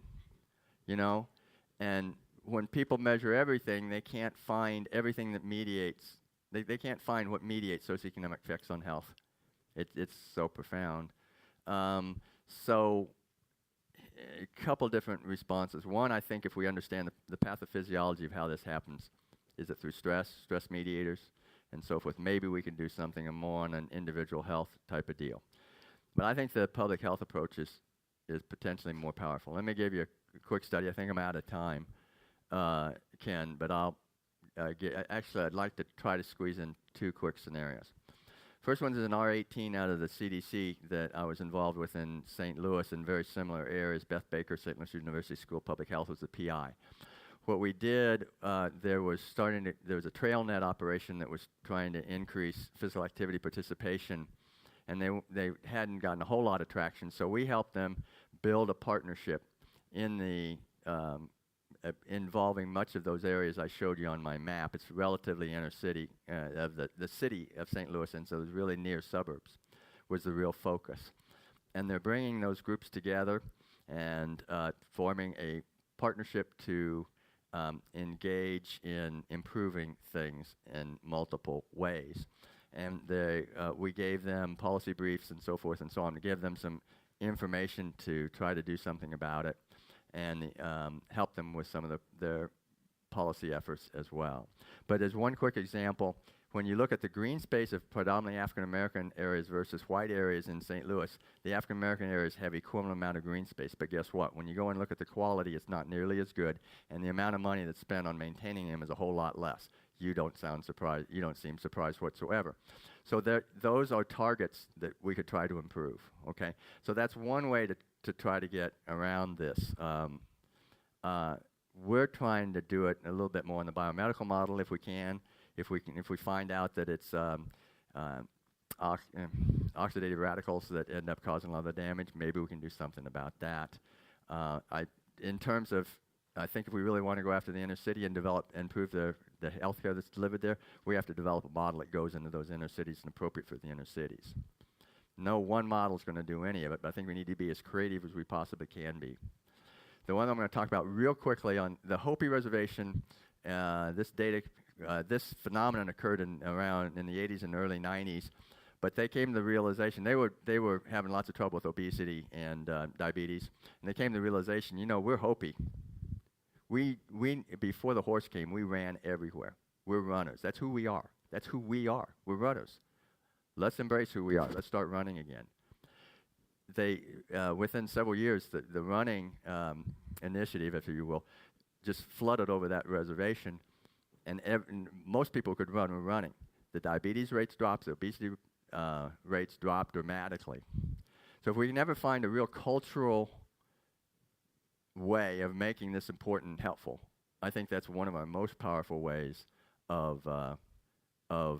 And when people measure everything, they can't find everything that mediates. They can't find what mediates socioeconomic effects on health. It's so profound. So a couple different responses. One, I think if we understand the pathophysiology of how this happens, is it through stress mediators, and so forth, maybe we can do something more on an individual health type of deal. But I think the public health approach is potentially more powerful. Let me give you a quick study. I think I'm out of time, Ken, but I'd like to try to squeeze in two quick scenarios. First one is an R18 out of the CDC that I was involved with in St. Louis in very similar areas. Beth Baker, St. Louis University School of Public Health was the PI. What we did, there was a trail net operation that was trying to increase physical activity participation, and they hadn't gotten a whole lot of traction, so we helped them build a partnership in the involving much of those areas I showed you on my map. It's relatively inner city of the city of St. Louis, and so it was really near suburbs was the real focus. And they're bringing those groups together and forming a partnership to engage in improving things in multiple ways. And we gave them policy briefs and so forth and so on to give them some information to try to do something about it, and help them with some of their policy efforts as well. But as one quick example, when you look at the green space of predominantly African American areas versus white areas in St. Louis, the African American areas have equivalent amount of green space, but guess what? When you go and look at the quality, it's not nearly as good, and the amount of money that's spent on maintaining them is a whole lot less. You don't sound surprised. You don't seem surprised whatsoever. So those are targets that we could try to improve, okay? So that's one way to try to get around this. We're trying to do it a little bit more in the biomedical model if we can. If we find out that it's oxidative radicals that end up causing a lot of the damage, maybe we can do something about that. In terms of, I think if we really want to go after the inner city and improve the healthcare that's delivered there, we have to develop a model that goes into those inner cities and appropriate for the inner cities. No one model is going to do any of it, but I think we need to be as creative as we possibly can be. The one I'm going to talk about real quickly on the Hopi Reservation, this phenomenon occurred around in the 80s and early 90s, but they came to the realization, they were having lots of trouble with obesity and diabetes, and they came to the realization, we're Hopi. We before the horse came, we ran everywhere. We're runners. That's who we are. That's who we are. We're runners. Let's embrace who we are. Let's start running again. They, within several years, the running initiative, if you will, just flooded over that reservation, and most people could run were running. The diabetes rates dropped, the obesity rates dropped dramatically. So if we can never find a real cultural way of making this important and helpful, I think that's one of our most powerful ways of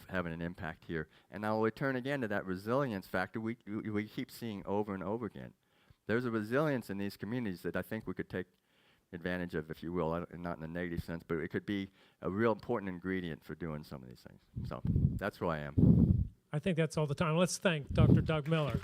having an impact here. And I'll return again to that resilience factor we keep seeing over and over again. There's a resilience in these communities that I think we could take advantage of, if you will, not in a negative sense, but it could be a real important ingredient for doing some of these things. So that's who I am. I think that's all the time. Let's thank Dr. Doug Miller.